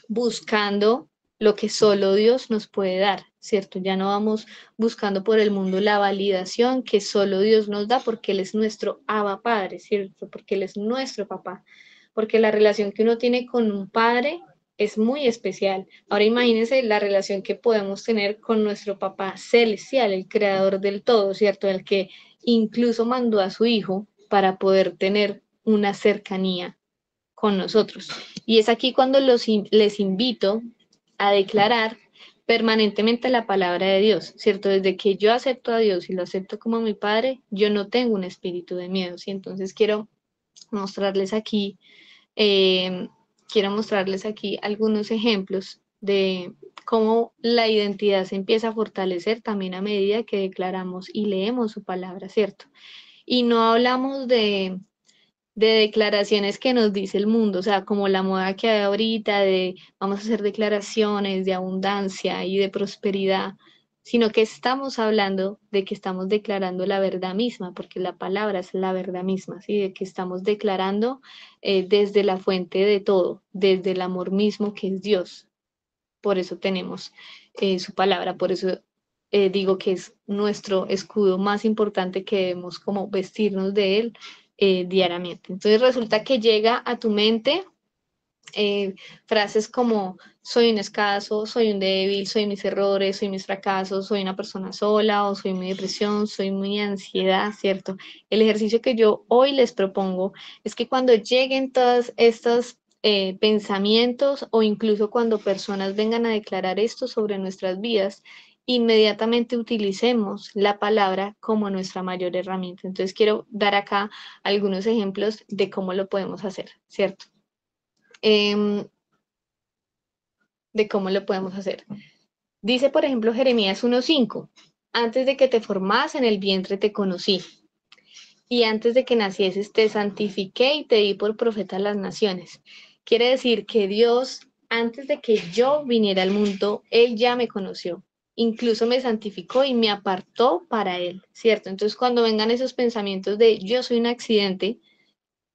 buscando lo que solo Dios nos puede dar, ¿cierto? Ya no vamos buscando por el mundo la validación que solo Dios nos da porque Él es nuestro Abba Padre, ¿cierto? Porque Él es nuestro papá, porque la relación que uno tiene con un padre es muy especial. Ahora imagínense la relación que podemos tener con nuestro papá celestial, el creador del todo, ¿cierto? El que incluso mandó a su hijo para poder tener una cercanía con nosotros. Y es aquí cuando les invito a declarar permanentemente la palabra de Dios, ¿cierto? Desde que yo acepto a Dios y lo acepto como mi Padre, yo no tengo un espíritu de miedo, ¿sí? Entonces mostrarles aquí, eh, quiero mostrarles aquí algunos ejemplos de cómo la identidad se empieza a fortalecer también a medida que declaramos y leemos su palabra, ¿cierto? Y no hablamos de declaraciones que nos dice el mundo, o sea, como la moda que hay ahorita de vamos a hacer declaraciones de abundancia y de prosperidad, sino que estamos hablando de que estamos declarando la verdad misma, porque la palabra es la verdad misma, ¿sí? De que estamos declarando desde la fuente de todo, desde el amor mismo que es Dios. Por eso tenemos su palabra, por eso digo que es nuestro escudo más importante que debemos como vestirnos de él diariamente. Entonces resulta que llega a tu mente frases como soy un escaso, soy un débil, soy mis errores, soy mis fracasos, soy una persona sola o soy muy depresión, soy muy ansiedad, ¿cierto? El ejercicio que yo hoy les propongo es que cuando lleguen todos estos pensamientos o incluso cuando personas vengan a declarar esto sobre nuestras vidas, inmediatamente utilicemos la palabra como nuestra mayor herramienta. Entonces quiero dar acá algunos ejemplos de cómo lo podemos hacer, ¿cierto? De cómo lo podemos hacer. Dice, por ejemplo, Jeremías 1:5, antes de que te formas en el vientre te conocí, y antes de que nacieses te santifiqué y te di por profeta a las naciones. Quiere decir que Dios, antes de que yo viniera al mundo, Él ya me conoció. Incluso me santificó y me apartó para Él, ¿cierto? Entonces, cuando vengan esos pensamientos de yo soy un accidente,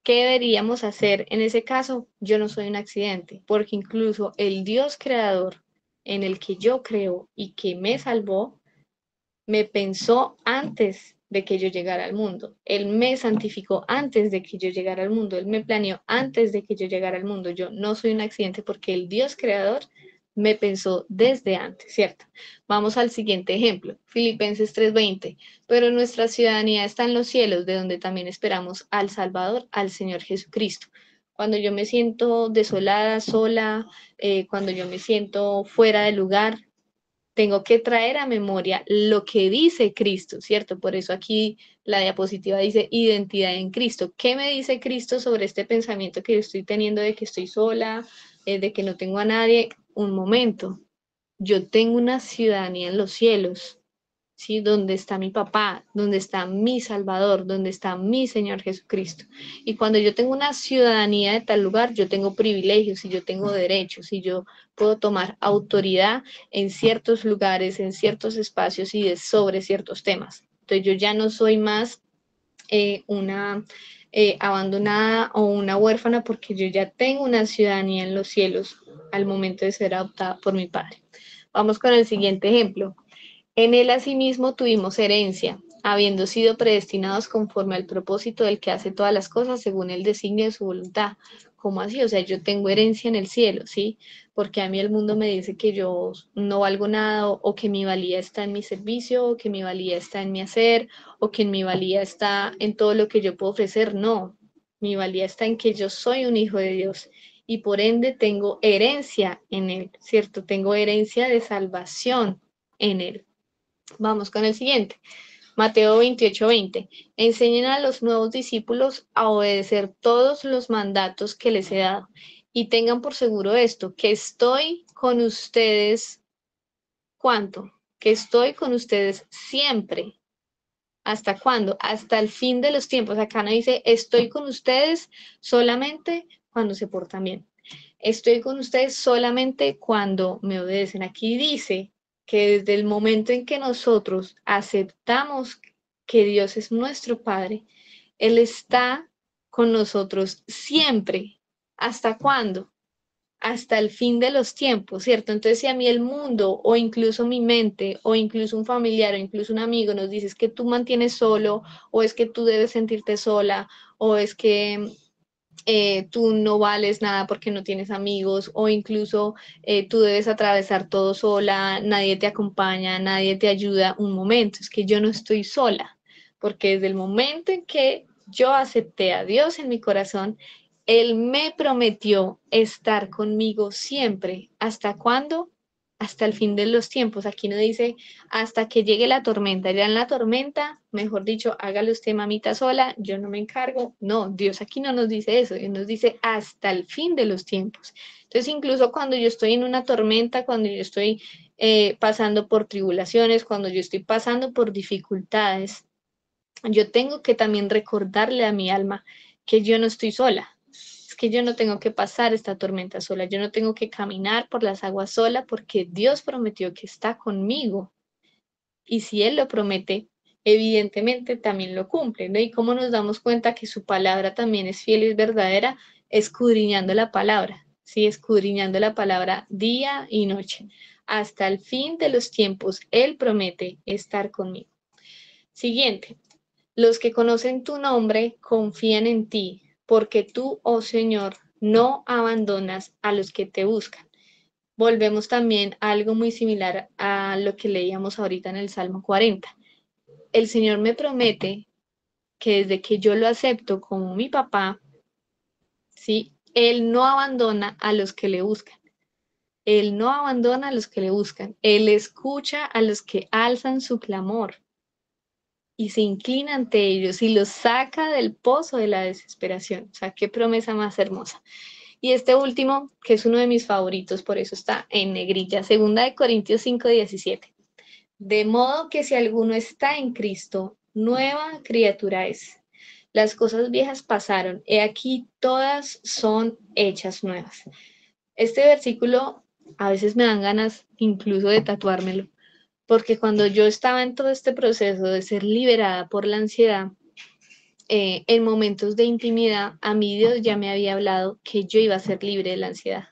¿qué deberíamos hacer en ese caso? Yo no soy un accidente, porque incluso el Dios creador en el que yo creo y que me salvó, me pensó antes de que yo llegara al mundo. Él me santificó antes de que yo llegara al mundo. Él me planeó antes de que yo llegara al mundo. Yo no soy un accidente porque el Dios creador me pensó desde antes, ¿cierto? Vamos al siguiente ejemplo, Filipenses 3:20. Pero nuestra ciudadanía está en los cielos, de donde también esperamos al Salvador, al Señor Jesucristo. Cuando yo me siento desolada, sola, cuando yo me siento fuera de lugar, tengo que traer a memoria lo que dice Cristo, ¿cierto? Por eso aquí la diapositiva dice identidad en Cristo. ¿Qué me dice Cristo sobre este pensamiento que yo estoy teniendo de que estoy sola, de que no tengo a nadie? Un momento, yo tengo una ciudadanía en los cielos, ¿sí? Donde está mi papá, donde está mi Salvador, donde está mi Señor Jesucristo. Y cuando yo tengo una ciudadanía de tal lugar, yo tengo privilegios y yo tengo derechos y yo puedo tomar autoridad en ciertos lugares, en ciertos espacios y sobre ciertos temas. Entonces yo ya no soy más una abandonada o una huérfana porque yo ya tengo una ciudadanía en los cielos al momento de ser adoptada por mi padre. Vamos con el siguiente ejemplo. En él asimismo tuvimos herencia, habiendo sido predestinados conforme al propósito del que hace todas las cosas según el designio de su voluntad. ¿Cómo así? O sea, yo tengo herencia en el cielo, ¿sí? Porque a mí el mundo me dice que yo no valgo nada o que mi valía está en mi servicio, o que mi valía está en mi hacer, o que mi valía está en todo lo que yo puedo ofrecer. No, mi valía está en que yo soy un hijo de Dios y por ende tengo herencia en él, ¿cierto? Tengo herencia de salvación en él. Vamos con el siguiente. Mateo 28:20. Enseñen a los nuevos discípulos a obedecer todos los mandatos que les he dado. Y tengan por seguro esto, que estoy con ustedes, ¿cuánto? Que estoy con ustedes siempre. ¿Hasta cuándo? Hasta el fin de los tiempos. Acá no dice, estoy con ustedes solamente cuando se portan bien. Estoy con ustedes solamente cuando me obedecen. Aquí dice que desde el momento en que nosotros aceptamos que Dios es nuestro Padre, Él está con nosotros siempre. ¿Hasta cuándo? Hasta el fin de los tiempos, ¿cierto? Entonces, si a mí el mundo o incluso mi mente o incluso un familiar o incluso un amigo nos dice que tú mantienes solo o es que tú debes sentirte sola o es que tú no vales nada porque no tienes amigos o incluso tú debes atravesar todo sola, nadie te acompaña, nadie te ayuda, un momento, es que yo no estoy sola, porque desde el momento en que yo acepté a Dios en mi corazón, Él me prometió estar conmigo siempre. ¿Hasta cuándo? Hasta el fin de los tiempos. Aquí no dice hasta que llegue la tormenta. Ya en la tormenta, mejor dicho, hágale usted mamita sola, yo no me encargo. No, Dios aquí no nos dice eso, Dios nos dice hasta el fin de los tiempos. Entonces, incluso cuando yo estoy en una tormenta, cuando yo estoy pasando por tribulaciones, cuando yo estoy pasando por dificultades, yo tengo que también recordarle a mi alma que yo no estoy sola. Es que yo no tengo que pasar esta tormenta sola, yo no tengo que caminar por las aguas sola porque Dios prometió que está conmigo. Y si Él lo promete, evidentemente también lo cumple, ¿no? Y cómo nos damos cuenta que su palabra también es fiel y es verdadera, escudriñando la palabra, ¿sí? Escudriñando la palabra día y noche. Hasta el fin de los tiempos, Él promete estar conmigo. Siguiente, los que conocen tu nombre confían en ti, porque tú, oh Señor, no abandonas a los que te buscan. Volvemos también a algo muy similar a lo que leíamos ahorita en el Salmo 40. El Señor me promete que desde que yo lo acepto como mi papá, ¿sí? Él no abandona a los que le buscan. Él no abandona a los que le buscan. Él escucha a los que alzan su clamor y se inclina ante ellos y los saca del pozo de la desesperación. O sea, qué promesa más hermosa. Y este último, que es uno de mis favoritos, por eso está en negrilla, 2 Corintios 5:17. De modo que si alguno está en Cristo, nueva criatura es. Las cosas viejas pasaron, he aquí todas son hechas nuevas. Este versículo a veces me dan ganas incluso de tatuármelo, porque cuando yo estaba en todo este proceso de ser liberada por la ansiedad, en momentos de intimidad, a mí Dios ya me había hablado que yo iba a ser libre de la ansiedad,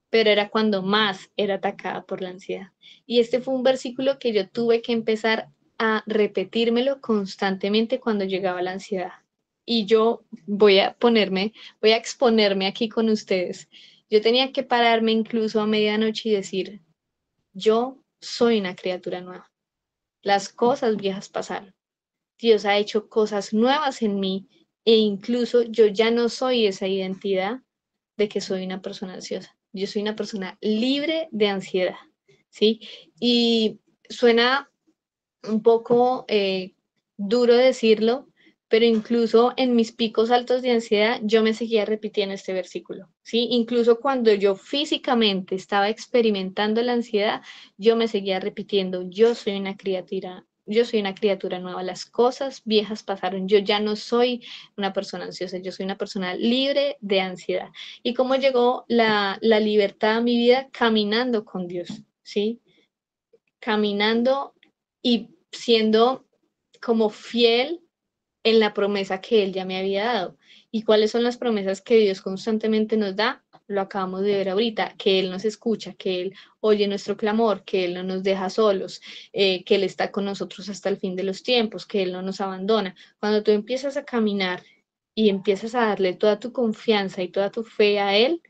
pero era cuando más era atacada por la ansiedad. Y este fue un versículo que yo tuve que empezar a repetírmelo constantemente cuando llegaba la ansiedad. Y yo voy a exponerme aquí con ustedes. Yo tenía que pararme incluso a medianoche y decir, yo soy una criatura nueva. Las cosas viejas pasaron. Dios ha hecho cosas nuevas en mí. e incluso yo ya no soy esa identidad de que soy una persona ansiosa. Yo soy una persona libre de ansiedad, ¿sí? Y suena un poco duro decirlo, pero incluso en mis picos altos de ansiedad yo me seguía repitiendo este versículo, ¿sí? Incluso cuando yo físicamente estaba experimentando la ansiedad, yo me seguía repitiendo, yo soy una criatura nueva, las cosas viejas pasaron, yo ya no soy una persona ansiosa, yo soy una persona libre de ansiedad. ¿Y cómo llegó la libertad a mi vida? Caminando con Dios, ¿sí? Caminando y siendo como fiel en la promesa que Él ya me había dado. ¿Y cuáles son las promesas que Dios constantemente nos da? Lo acabamos de ver ahorita, que Él nos escucha, que Él oye nuestro clamor, que Él no nos deja solos, que Él está con nosotros hasta el fin de los tiempos, que Él no nos abandona. Cuando tú empiezas a caminar y empiezas a darle toda tu confianza y toda tu fe a Él,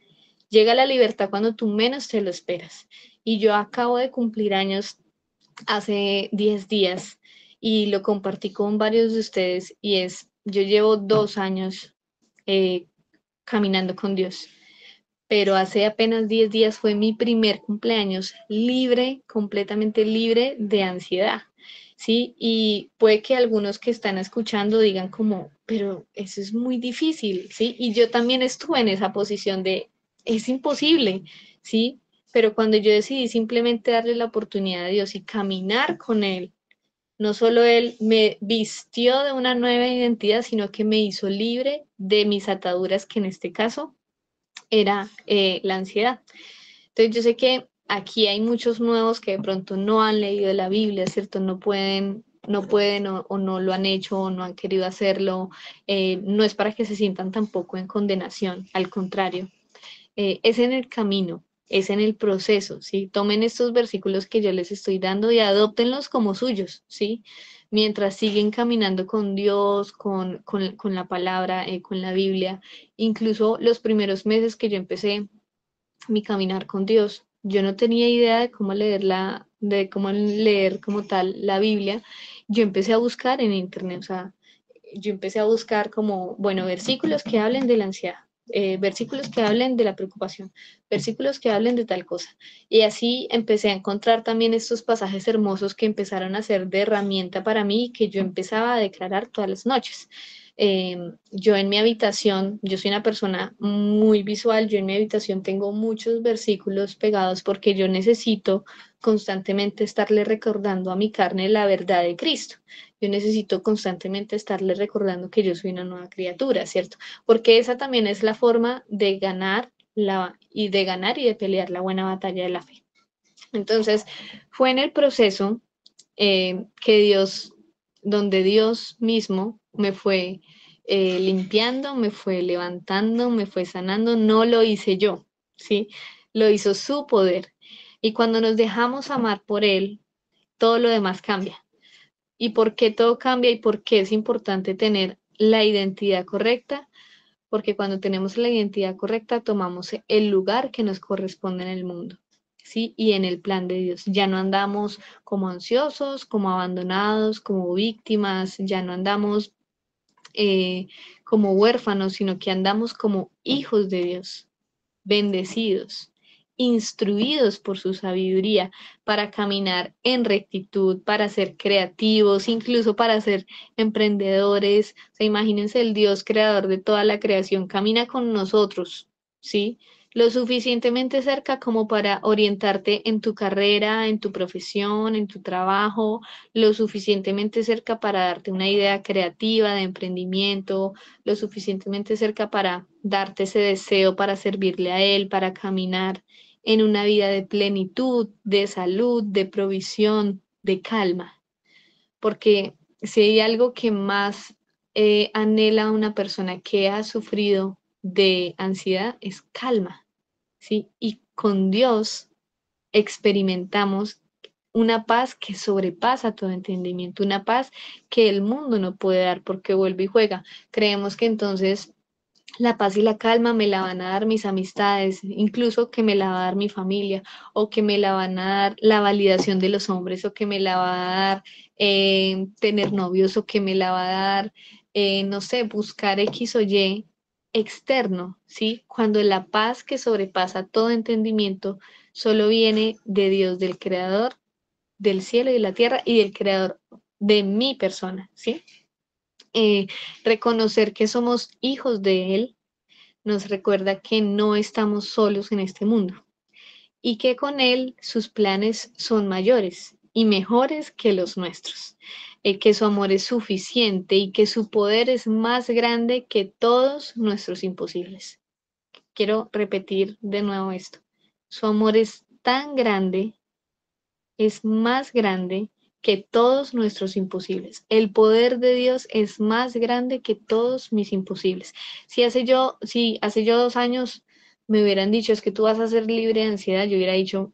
llega la libertad cuando tú menos te lo esperas. Y yo acabo de cumplir años hace 10 días y lo compartí con varios de ustedes y yo llevo 2 años eh, caminando con Dios, pero hace apenas 10 días fue mi primer cumpleaños libre, completamente libre de ansiedad, ¿sí? Y puede que algunos que están escuchando digan como, pero eso es muy difícil, ¿sí? Y yo también estuve en esa posición de, es imposible, ¿sí? Pero cuando yo decidí simplemente darle la oportunidad a Dios y caminar con Él, no solo Él me vistió de una nueva identidad, sino que me hizo libre de mis ataduras, que en este caso era la ansiedad. Entonces yo sé que aquí hay muchos nuevos que de pronto no han leído la Biblia, ¿cierto? No pueden o no lo han hecho o no han querido hacerlo. No es para que se sientan tampoco en condenación, al contrario, es en el camino, es en el proceso, ¿sí? Tomen estos versículos que yo les estoy dando y adóptenlos como suyos, ¿sí? Mientras siguen caminando con Dios, con la palabra, con la Biblia, incluso los primeros meses que yo empecé mi caminar con Dios, yo no tenía idea de cómo leer como tal la Biblia. Yo empecé a buscar en internet, o sea, yo empecé a buscar como, bueno, versículos que hablen de la ansiedad, versículos que hablen de la preocupación, versículos que hablen de tal cosa. Y así empecé a encontrar también estos pasajes hermosos que empezaron a ser de herramienta para mí y que yo empezaba a declarar todas las noches. Yo en mi habitación, yo soy una persona muy visual, yo en mi habitación tengo muchos versículos pegados porque yo necesito constantemente estarle recordando a mi carne la verdad de Cristo. Yo necesito constantemente estarle recordando que yo soy una nueva criatura, ¿cierto? Porque esa también es la forma de ganar y de pelear la buena batalla de la fe. Entonces, fue en el proceso que donde Dios mismo me fue limpiando, me fue levantando, me fue sanando, no lo hice yo, ¿sí? Lo hizo su poder. Y cuando nos dejamos amar por Él, todo lo demás cambia. ¿Y por qué todo cambia y por qué es importante tener la identidad correcta? Porque cuando tenemos la identidad correcta, tomamos el lugar que nos corresponde en el mundo, ¿sí? Y en el plan de Dios. Ya no andamos como ansiosos, como abandonados, como víctimas, ya no andamos como huérfanos, sino que andamos como hijos de Dios, bendecidos, instruidos por su sabiduría para caminar en rectitud, para ser creativos, incluso para ser emprendedores. O sea, imagínense el Dios creador de toda la creación, camina con nosotros, ¿sí? Lo suficientemente cerca como para orientarte en tu carrera, en tu profesión, en tu trabajo, lo suficientemente cerca para darte una idea creativa de emprendimiento, lo suficientemente cerca para darte ese deseo para servirle a Él, para caminar en una vida de plenitud, de salud, de provisión, de calma. Porque si hay algo que más anhela una persona que ha sufrido de ansiedad, es calma, ¿sí? Y con Dios experimentamos una paz que sobrepasa todo entendimiento, una paz que el mundo no puede dar porque vuelve y juega. Creemos que entonces la paz y la calma me la van a dar mis amistades, incluso que me la va a dar mi familia, o que me la van a dar la validación de los hombres, o que me la va a dar tener novios, o que me la va a dar no sé, buscar X o Y externo, ¿sí? Cuando la paz que sobrepasa todo entendimiento solo viene de Dios, del Creador del cielo y de la tierra y del Creador de mi persona, ¿sí? Eh, Reconocer que somos hijos de Él nos recuerda que no estamos solos en este mundo y que con Él sus planes son mayores y mejores que los nuestros, que su amor es suficiente y que su poder es más grande que todos nuestros imposibles. Quiero repetir de nuevo esto. Su amor es tan grande, es más grande que todos nuestros imposibles. El poder de Dios es más grande que todos mis imposibles. Si hace yo 2 años me hubieran dicho es que tú vas a ser libre de ansiedad, yo hubiera dicho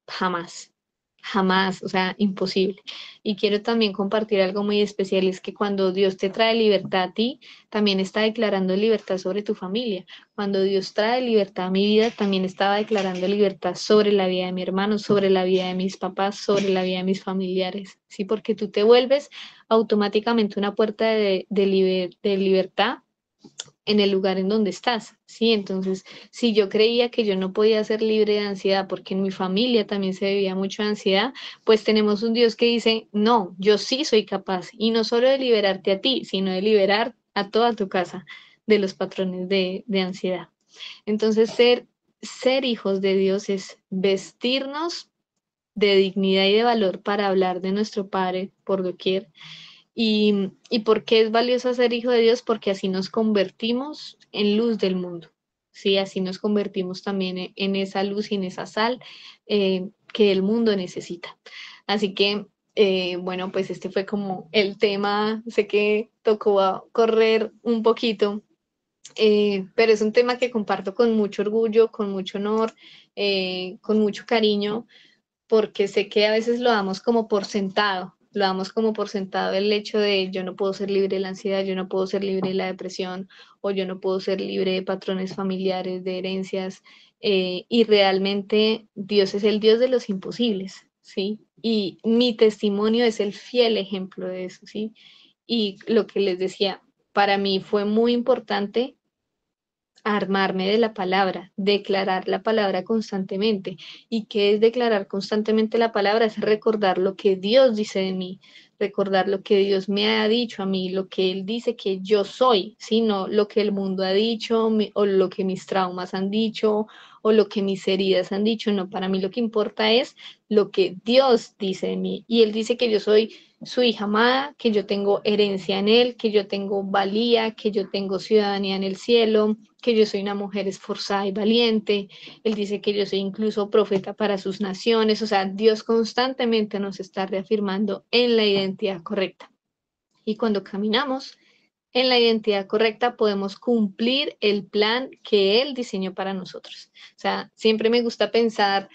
jamás, jamás, o sea, imposible. Y quiero también compartir algo muy especial, es que cuando Dios te trae libertad a ti, también está declarando libertad sobre tu familia. Cuando Dios trae libertad a mi vida, también estaba declarando libertad sobre la vida de mi hermano, sobre la vida de mis papás, sobre la vida de mis familiares, ¿sí? Porque tú te vuelves automáticamente una puerta de libertad en el lugar en donde estás, ¿sí? Entonces, si yo creía que yo no podía ser libre de ansiedad porque en mi familia también se vivía mucho ansiedad, pues tenemos un Dios que dice, no, yo sí soy capaz, y no solo de liberarte a ti, sino de liberar a toda tu casa de los patrones de ansiedad. Entonces, ser hijos de Dios es vestirnos de dignidad y de valor para hablar de nuestro Padre por doquier. ¿Y por qué es valioso ser hijo de Dios? Porque así nos convertimos en luz del mundo, ¿sí? Así nos convertimos también en esa luz y en esa sal que el mundo necesita. Así que, bueno, pues este fue como el tema, sé que tocó correr un poquito, pero es un tema que comparto con mucho orgullo, con mucho honor, con mucho cariño porque sé que a veces lo damos como por sentado, lo damos como por sentado el hecho de yo no puedo ser libre de la ansiedad, yo no puedo ser libre de la depresión o yo no puedo ser libre de patrones familiares, de herencias, y realmente Dios es el Dios de los imposibles, ¿sí? Y mi testimonio es el fiel ejemplo de eso, ¿sí? Y lo que les decía, para mí fue muy importante armarme de la palabra, declarar la palabra constantemente. ¿Y qué es declarar constantemente la palabra? Es recordar lo que Dios dice de mí, recordar lo que Dios me ha dicho a mí, lo que Él dice que yo soy, sino lo que el mundo ha dicho o lo que mis traumas han dicho o lo que mis heridas han dicho. No, para mí lo que importa es lo que Dios dice de mí. Y Él dice que yo soy su hija amada, que yo tengo herencia en Él, que yo tengo valía, que yo tengo ciudadanía en el cielo, que yo soy una mujer esforzada y valiente. Él dice que yo soy incluso profeta para sus naciones. O sea, Dios constantemente nos está reafirmando en la identidad correcta. Y cuando caminamos en la identidad correcta, podemos cumplir el plan que Él diseñó para nosotros. O sea, siempre me gusta pensar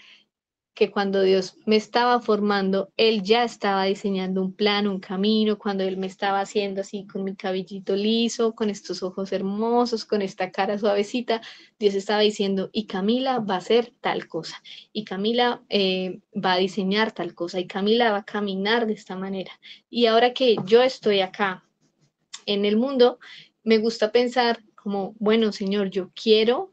que cuando Dios me estaba formando, Él ya estaba diseñando un plan, un camino, cuando Él me estaba haciendo así con mi cabellito liso, con estos ojos hermosos, con esta cara suavecita, Dios estaba diciendo, y Camila va a hacer tal cosa, y Camila va a diseñar tal cosa, y Camila va a caminar de esta manera. Y ahora que yo estoy acá en el mundo, me gusta pensar como, bueno, Señor, yo quiero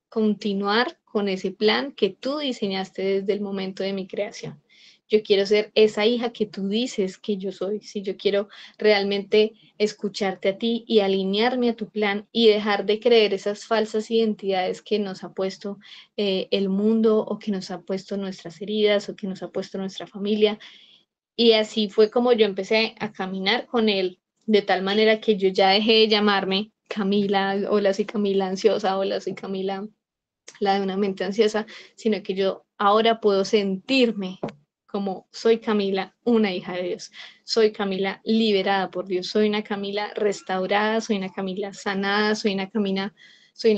continuar con ese plan que tú diseñaste desde el momento de mi creación. Yo quiero ser esa hija que tú dices que yo soy. Si yo quiero realmente escucharte a ti y alinearme a tu plan y dejar de creer esas falsas identidades que nos ha puesto el mundo o que nos ha puesto nuestras heridas o que nos ha puesto nuestra familia. Y así fue como yo empecé a caminar con él, de tal manera que yo ya dejé de llamarme Camila, hola soy Camila ansiosa, hola soy Camila la de una mente ansiosa, sino que yo ahora puedo sentirme como soy Camila, una hija de Dios. Soy Camila liberada por Dios, soy una Camila restaurada, soy una Camila sanada, soy una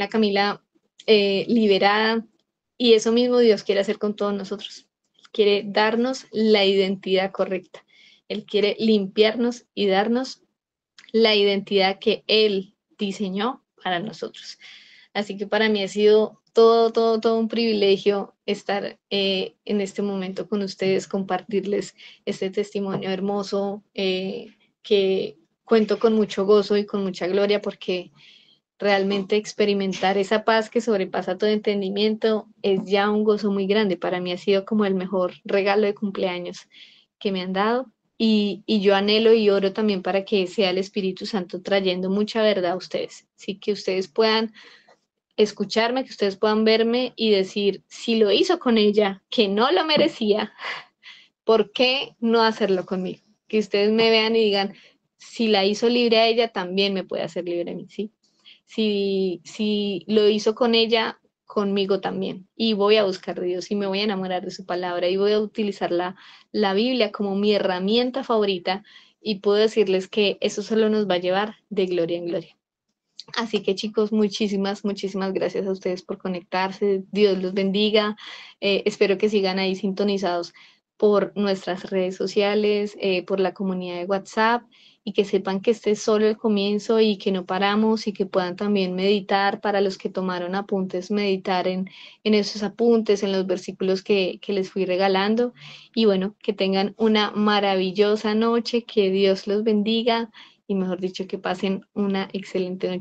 Camila liberada. Y eso mismo Dios quiere hacer con todos nosotros. Quiere darnos la identidad correcta. Él quiere limpiarnos y darnos la identidad que Él diseñó para nosotros. Así que para mí ha sido todo un privilegio estar en este momento con ustedes, compartirles este testimonio hermoso que cuento con mucho gozo y con mucha gloria porque realmente experimentar esa paz que sobrepasa todo entendimiento es ya un gozo muy grande. Para mí ha sido como el mejor regalo de cumpleaños que me han dado. Y yo anhelo y oro también para que sea el Espíritu Santo trayendo mucha verdad a ustedes. Así que ustedes puedan escucharme, que ustedes puedan verme y decir, si lo hizo con ella, que no lo merecía, ¿por qué no hacerlo conmigo? Que ustedes me vean y digan, si la hizo libre a ella, también me puede hacer libre a mí, ¿sí? Si lo hizo con ella, conmigo también. Y voy a buscar de Dios y me voy a enamorar de su palabra y voy a utilizar la Biblia como mi herramienta favorita y puedo decirles que eso solo nos va a llevar de gloria en gloria. Así que chicos, muchísimas gracias a ustedes por conectarse. Dios los bendiga. Espero que sigan ahí sintonizados por nuestras redes sociales, por la comunidad de WhatsApp y que sepan que este es solo el comienzo y que no paramos y que puedan también meditar para los que tomaron apuntes, meditar en esos apuntes, en los versículos que les fui regalando. Y bueno, que tengan una maravillosa noche, que Dios los bendiga y mejor dicho, que pasen una excelente noche.